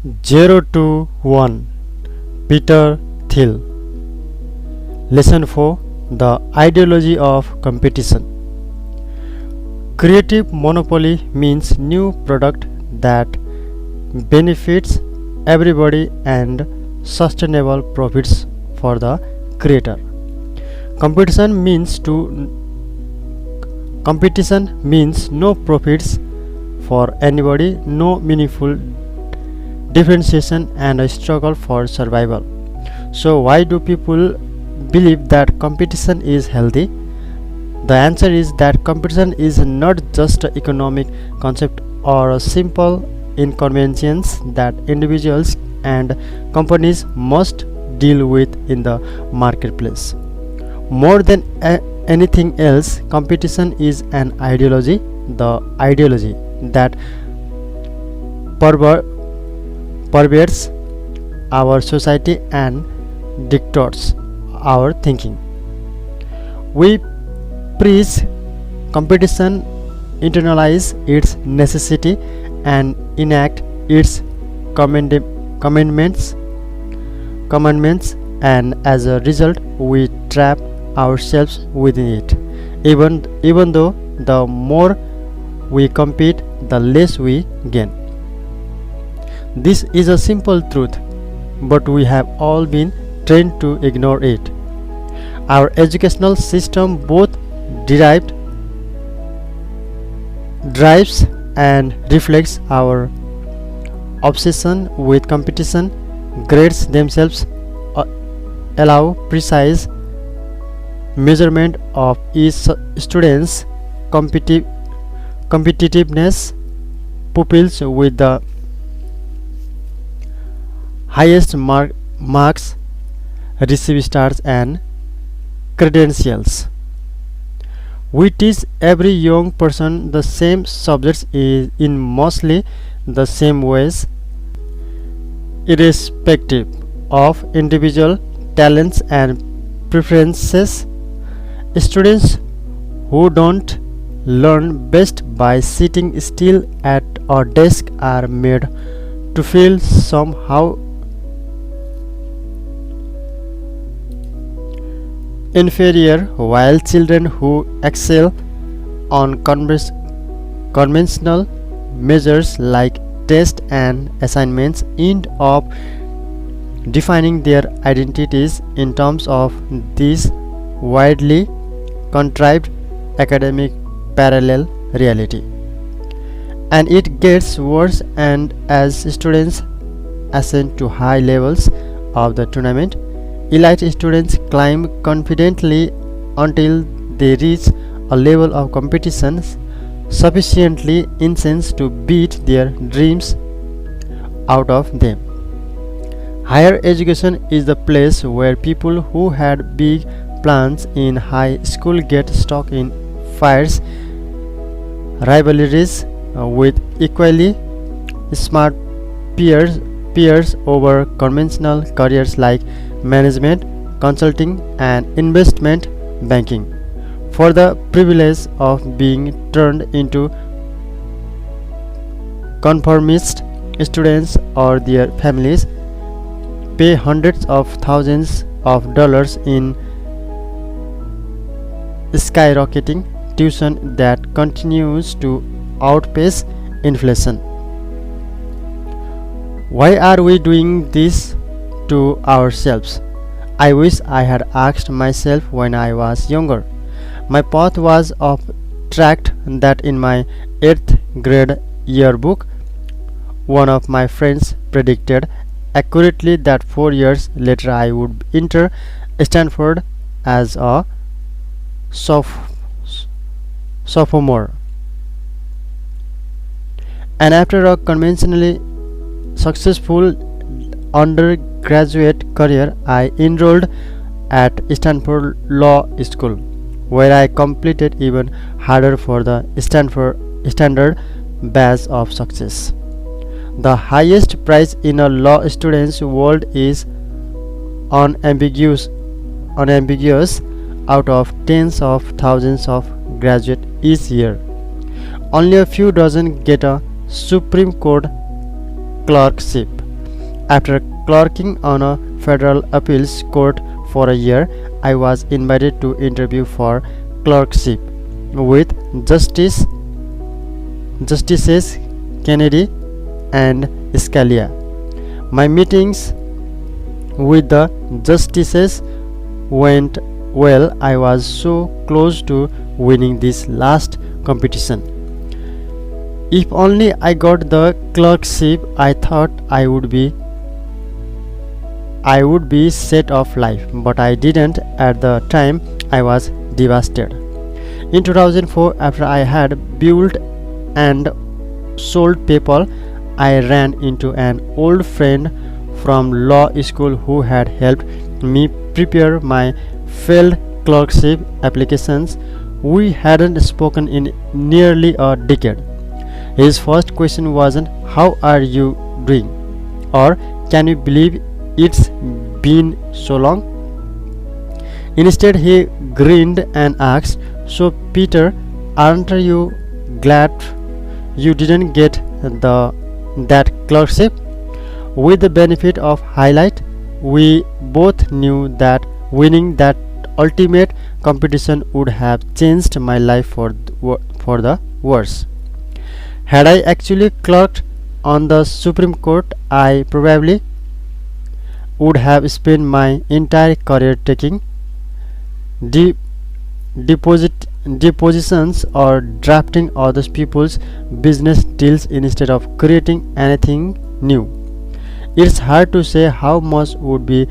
0 to 1. Peter Thiel. Lesson 4. The ideology of competition. Creative monopoly means new product that benefits everybody and sustainable profits for the creator. Competition means no profits for anybody, no meaningful differentiation, and a struggle for survival. So why do people believe that competition is healthy? The answer is that competition is not just an economic concept or a simple inconvenience that individuals and companies must deal with in the marketplace. More than anything else, competition is an ideology, the ideology that pervades our society and dictates our thinking. We preach competition, internalize its necessity, and enact its commandments, and as a result, we trap ourselves within it. Even though the more we compete, the less we gain. This is a simple truth, but we have all been trained to ignore it. Our educational system both drives and reflects our obsession with competition. Grades themselves allow precise measurement of each student's competitiveness. Pupils with the highest marks receive stars and credentials. We teach every young person the same subjects in mostly the same ways, irrespective of individual talents and preferences. Students who don't learn best by sitting still at a desk are made to feel somehow inferior, while children who excel on conventional measures like tests and assignments end up defining their identities in terms of this widely contrived academic parallel reality. And it gets worse, and as students ascend to high levels of the tournament, elite students climb confidently until they reach a level of competition sufficiently intense to beat their dreams out of them. Higher education is the place where people who had big plans in high school get stuck in fierce rivalries with equally smart peers over conventional careers like management, consulting, and investment banking. For the privilege of being turned into conformist, students or their families pay hundreds of thousands of dollars in skyrocketing tuition that continues to outpace inflation. Why are we doing this to ourselves? I wish I had asked myself when I was younger. My path was off track that in my 8th grade yearbook, one of my friends predicted accurately that 4 years later I would enter Stanford as a sophomore. And after a conventionally successful undergraduate career, I enrolled at Stanford Law School, where I completed even harder for the standard badge of success. The highest prize in a law student's world is unambiguous out of tens of thousands of graduates each year. Only a few dozen get a Supreme Court clerkship, After clerking on a federal appeals court for a year, I was invited to interview for clerkship with Justices Kennedy and Scalia. My meetings with the justices went well. I was so close to winning this last competition. If only I got the clerkship, I thought I would be set of life, but I didn't. At the time, I was devastated. In 2004, after I had built and sold PayPal, I ran into an old friend from law school who had helped me prepare my failed clerkship applications. We hadn't spoken in nearly a decade. His first question wasn't, "How are you doing?" or "Can you believe it's been so long?" Instead, he grinned and asked, "So, Peter, aren't you glad you didn't get that clerkship?" With the benefit of hindsight, we both knew that winning that ultimate competition would have changed my life for the worse. Had I actually clerked on the Supreme Court, I probably would have spent my entire career taking de- depositions or drafting other people's business deals instead of creating anything new. It's hard to say how much would be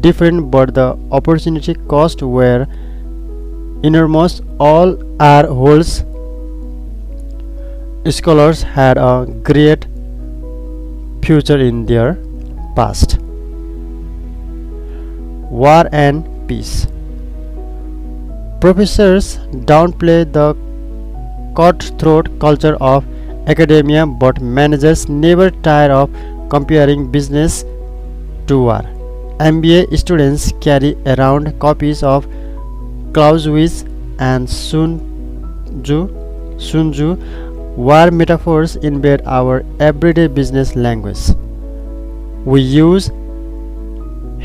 different, but the opportunity cost were enormous. All our holds scholars had a great future in their past. War and peace. Professors downplay the cutthroat culture of academia, but managers never tire of comparing business to war. MBA students carry around copies of Clausewitz and Sun Tzu war metaphors embed our everyday business language. We use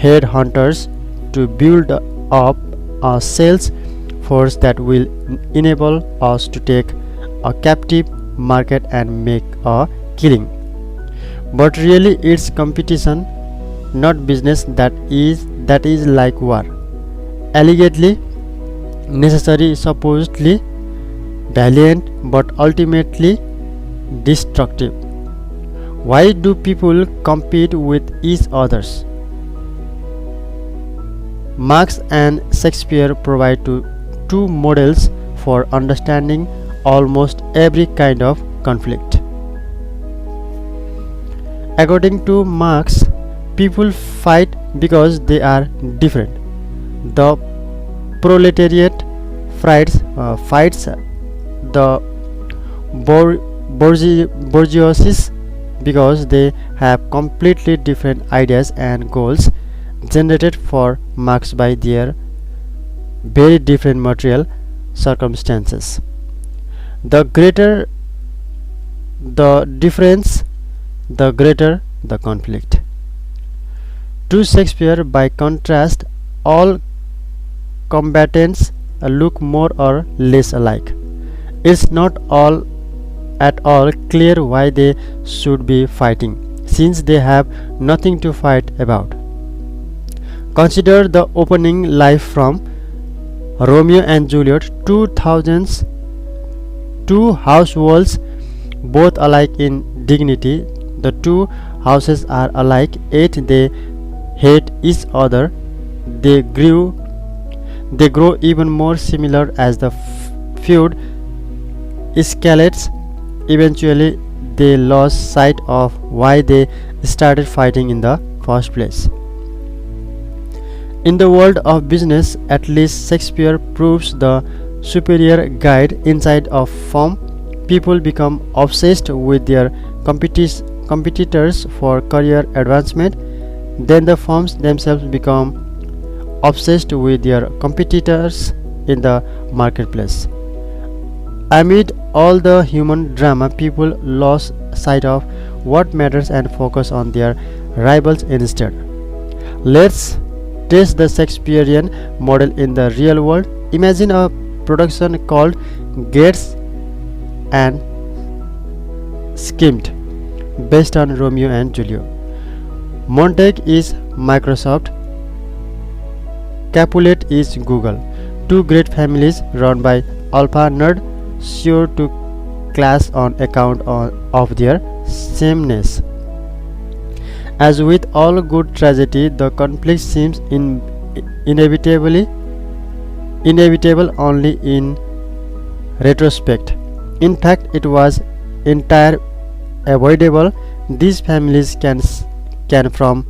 headhunters to build up a sales force that will enable us to take a captive market and make a killing. But really, it's competition, not business, that is like war. Allegedly necessary, supposedly valiant, but ultimately destructive. Why do people compete with each others? Marx and Shakespeare provide two models for understanding almost every kind of conflict. According to Marx, people fight because they are different. The proletariat fights the bourgeoisie because they have completely different ideas and goals generated for Marx by their very different material circumstances. The greater the difference, the greater the conflict. To Shakespeare, by contrast, all combatants look more or less alike. It's not at all clear why they should be fighting, since they have nothing to fight about. Consider the opening line from Romeo and Juliet. Two households, both alike in dignity. The two houses are alike, yet they hate each other. They grow even more similar as the feud escalates. Eventually, they lost sight of why they started fighting in the first place. In the world of business, at least Shakespeare proves the superior guide inside a firm. People become obsessed with their competitors for career advancement. Then the firms themselves become obsessed with their competitors in the marketplace. Amid all the human drama, people lost sight of what matters and focus on their rivals instead. Let's test the Shakespearean model in the real world. Imagine a production called Gates and Skimmed, based on Romeo and Juliet. Montague is Microsoft, Capulet is Google. Two great families run by alpha nerd, sure to clash on account of their sameness. As with all good tragedy, the conflict seems inevitably inevitable only in retrospect. In fact, it was entire avoidable. These families came from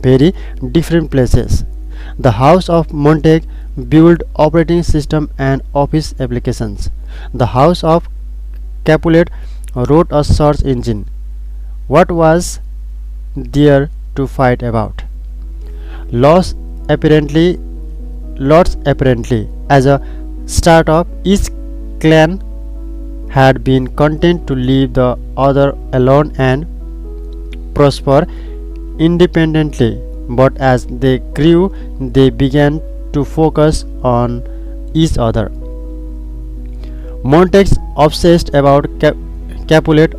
very different places. The House of Montague built operating system and office applications. The House of Capulet wrote a search engine. What was there to fight about? Lots apparently, lots apparently. As a startup, each clan had been content to leave the other alone and prosper independently, but as they grew, they began to focus on each other. Montague obsessed about Capulet,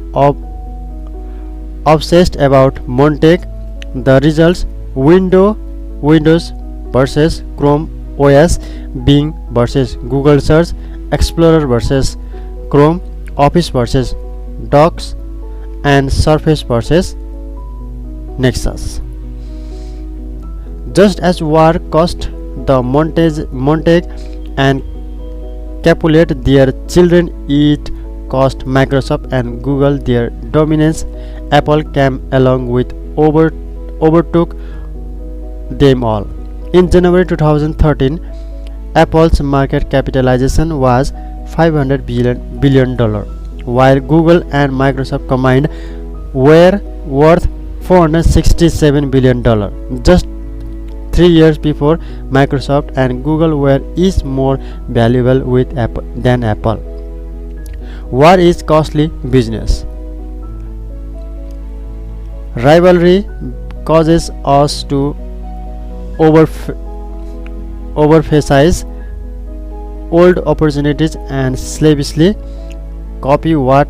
obsessed about Montague. The results: Windows versus Chrome OS, Bing versus Google Search, Explorer versus Chrome, Office versus Docs, and Surface versus Nexus. Just as war cost the Montague and Capulet their children, it cost Microsoft and Google their dominance. Apple came along with overtook them all. In January 2013, Apple's market capitalization was $500 billion, while Google and Microsoft combined were worth $467 billion. Just 3 years before, Microsoft and Google were each more valuable than Apple. War is costly business. Rivalry causes us to overemphasize old opportunities and slavishly copy what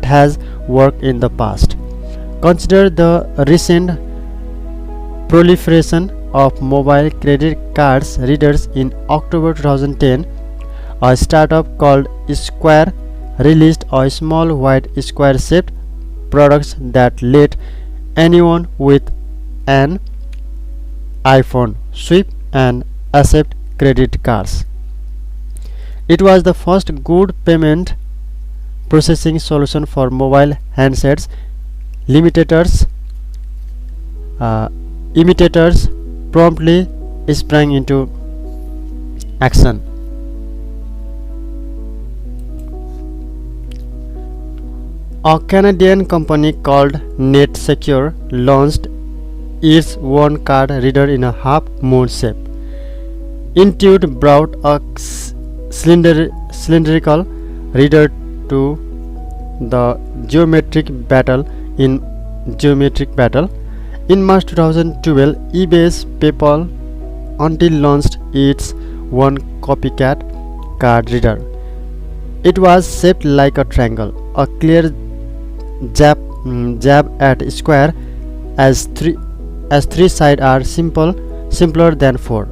has worked in the past. Consider the recent proliferation of mobile credit cards readers. In October 2010, a startup called Square released a small white square-shaped product that let anyone with an iPhone swipe and accept credit cards. It was the first good payment processing solution for mobile handsets. Imitators promptly sprang into action. A Canadian company called NetSecure launched its own card reader in a half-moon shape. Intuit brought a cylindrical reader to the geometric battle. In March 2012, eBay's PayPal launched its one copycat card reader. It was shaped like a triangle, a clear jab at Square, as three sides are simpler than four.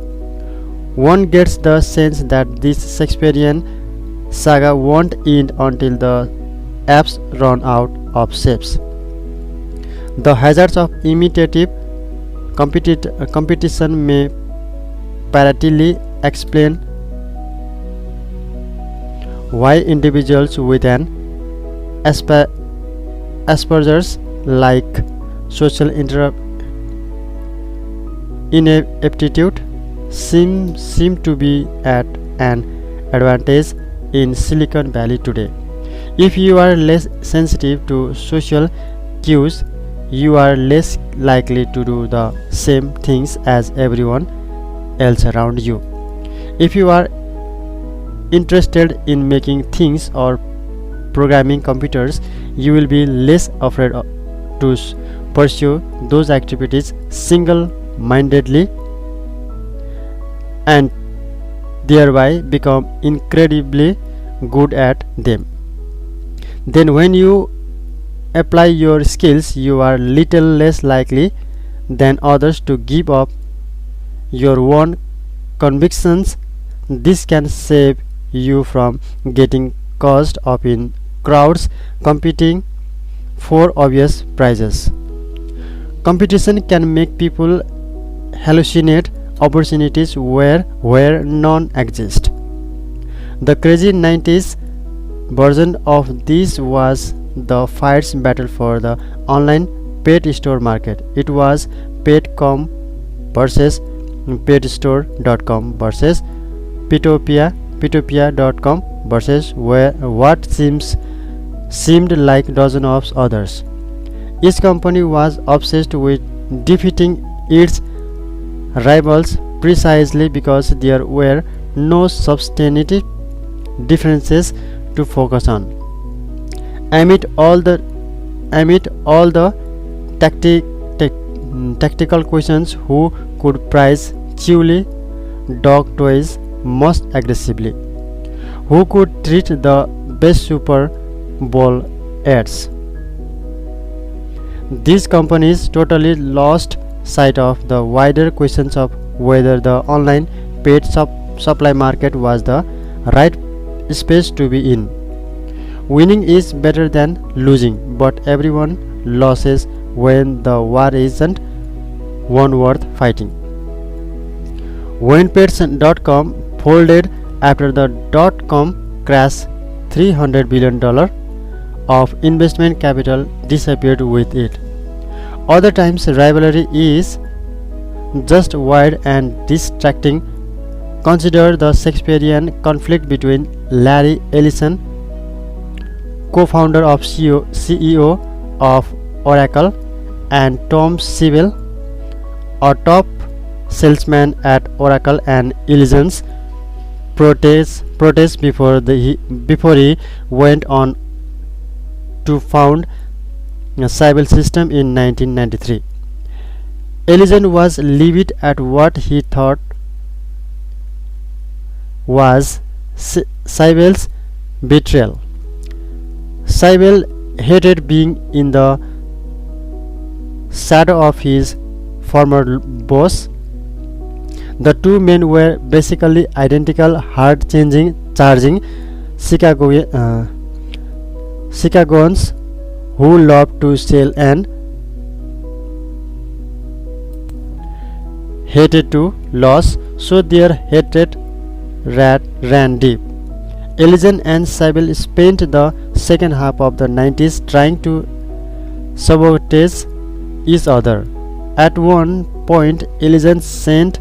One gets the sense that this Shakespearean saga won't end until the apps run out of shapes. The hazards of imitative competition may partly explain why individuals with an Asperger's like social inaptitude seem to be at an advantage in Silicon Valley today. If you are less sensitive to social cues, you are less likely to do the same things as everyone else around you. If you are interested in making things or programming computers, you will be less afraid to pursue those activities single-mindedly and thereby become incredibly good at them. Then when you apply your skills, you are little less likely than others to give up your own convictions. This can save you from getting caught up in crowds competing for obvious prizes. Competition can make people hallucinate opportunities where none exist. The crazy 90s version of this was the Fight's battle for the online pet store market. It was Petcom versus petstore.com versus Petopia.com versus what seemed like dozens of others. Each company was obsessed with defeating its rivals precisely because there were no substantive differences to focus on. Amid all the tactical questions, who could price chewy dog toys most aggressively? Who could treat the best Super Bowl ads? These companies totally lost sight of the wider questions of whether the online pet supply market was the right space to be in. Winning is better than losing, but everyone loses when the war isn't one worth fighting. When Pets.com folded after the dot-com crash, $300 billion of investment capital disappeared with it. Other times rivalry is just wild and distracting. Consider the Shakespearean conflict between Larry Ellison, co-founder of CEO of Oracle, and Tom Siebel, a top salesman at Oracle, and Ellison's protest before he went on to found a Siebel system in 1993. Ellison was livid at what he thought was Siebel's betrayal. Siebel hated being in the shadow of his former boss. The two men were basically identical, charging Chicagoans who loved to sell and hated to lose, so their hatred ran deep. Ellison and Siebel spent the second half of the 90s trying to sabotage each other. At one point, Ellison sent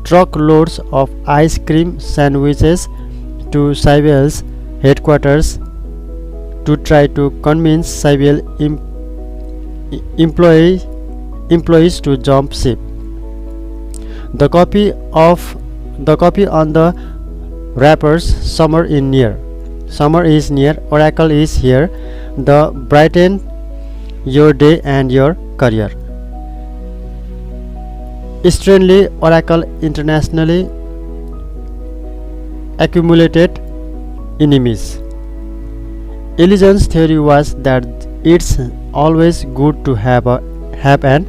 truckloads of ice cream sandwiches to Siebel's headquarters to try to convince Siebel employees to jump ship. The copy on the wrappers, summer is near, Oracle is here, the brighten your day and your career. Strangely, Oracle internationally accumulated enemies. Ellison's theory was that it's always good to have an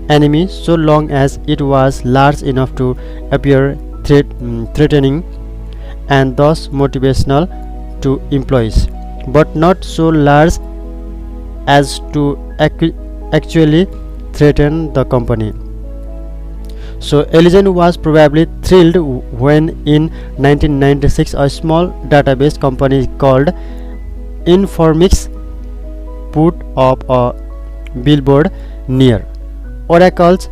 enemy so long as it was large enough to appear threatening and thus motivational to employees, but not so large as to actually threaten the company. So Ellison was probably thrilled when in 1996 a small database company called Informix put up a billboard near Oracle's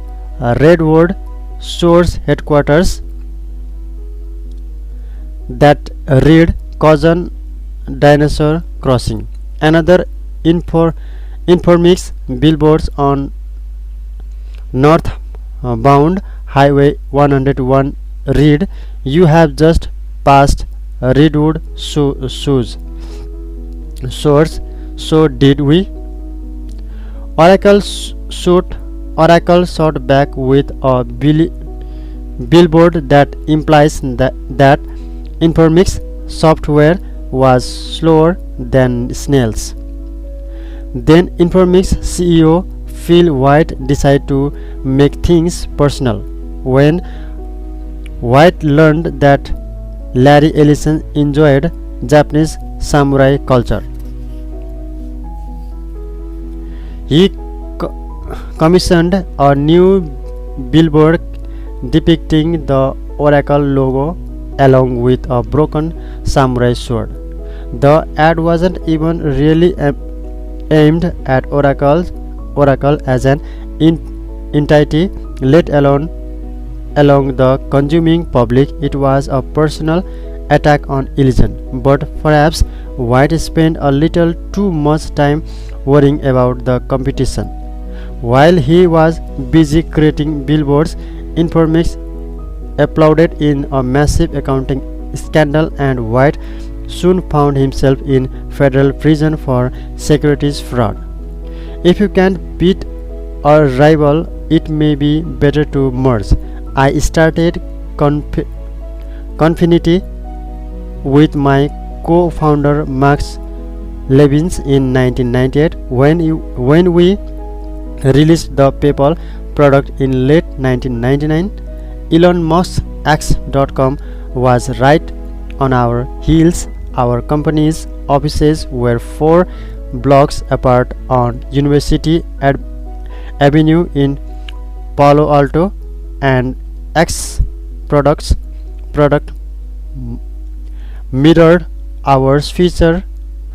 Redwood Shores headquarters that read "Cousin Dinosaur Crossing." Another Informix billboards on northbound Highway 101 read, "You have just passed Redwood Shores." So did we. Oracle suit, Oracle shot back with a billboard that implies that Informix software was slower than snails. Then Informix CEO Phil White decided to make things personal. When White learned that Larry Ellison enjoyed Japanese samurai culture, he commissioned a new billboard depicting the Oracle logo along with a broken samurai sword. The ad wasn't even really aimed at Oracle as an entity, let along the consuming public. It was a personal attack on Ellison, but perhaps White spent a little too much time worrying about the competition. While he was busy creating billboards, Informix applauded in a massive accounting scandal, and White soon found himself in federal prison for securities fraud. If you can't beat a rival, it may be better to merge. I started Confinity with my co-founder Max Levins in 1998. When we released the PayPal product in late 1999, Elon Musk's X.com was right on our heels. Our company's offices were 4 blocks apart on University Avenue in Palo Alto, and X product mirrored ours feature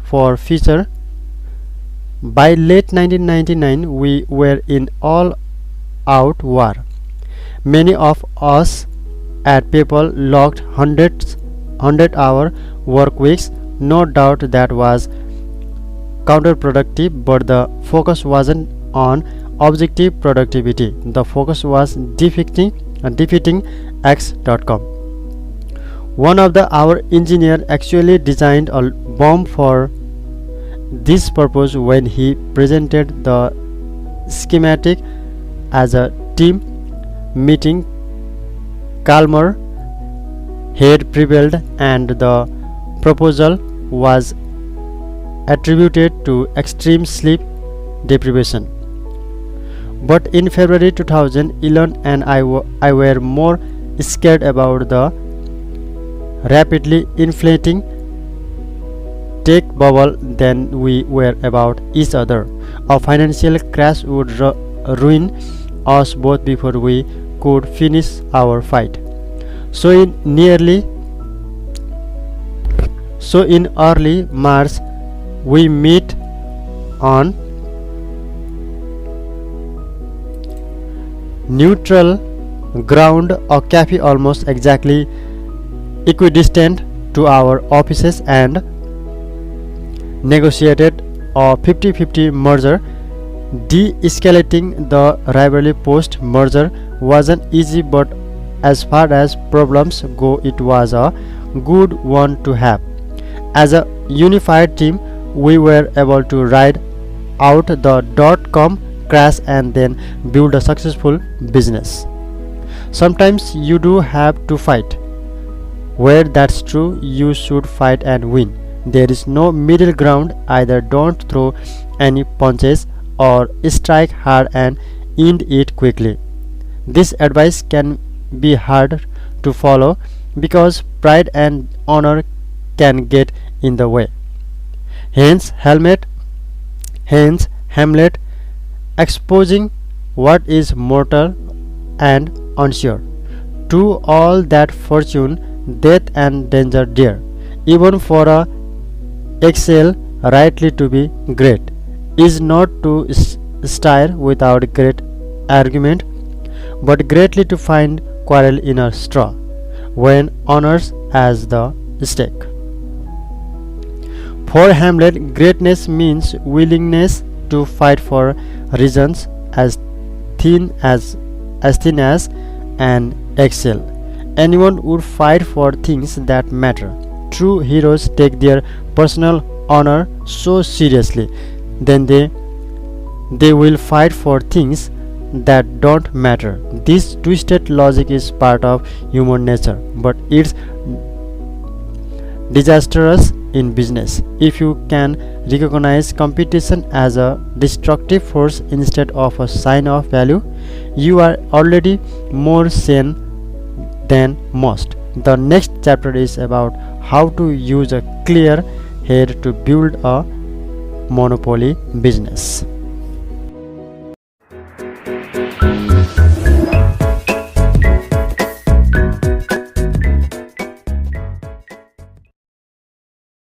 for feature. By late 1999, we were in all-out war. Many of us at PayPal logged 100-hour work weeks. No doubt that was counterproductive, but the focus wasn't on objective productivity. The focus was defeating X.com. One of our engineers actually designed a bomb for this purpose. When he presented the schematic as a team meeting, calmer head prevailed, and the proposal was attributed to extreme sleep deprivation. But in February 2000, Elon and I were more scared about the rapidly inflating tech bubble than we were about each other. A financial crash would ruin us both before we could finish our fight. So in early March, we meet on neutral ground, a cafe almost exactly equidistant to our offices, and negotiated a 50-50 merger. De-escalating the rivalry post-merger wasn't easy, but as far as problems go, it was a good one to have. As a unified team, we were able to ride out the dot-com crash and then build a successful business. Sometimes you do have to fight. Where that's true, you should fight and win. There is no middle ground. Either don't throw any punches or strike hard and end it quickly. This advice can be hard to follow because pride and honor can get in the way. Hence Hamlet exposing what is mortal and unsure. To all that fortune, death and danger dear. Even for a excel rightly to be great is not to stir without great argument, but greatly to find quarrel in a straw, when honors as the stake. For Hamlet, greatness means willingness to fight for reasons as thin as an eggshell. Anyone would fight for things that matter. True heroes take their personal honor so seriously that they They will fight for things that don't matter. This twisted logic is part of human nature, but it's disastrous in business. If you can recognize competition as a destructive force instead of a sign of value, you are already more sane than most. The next chapter is about how to use a clear head to build a monopoly business.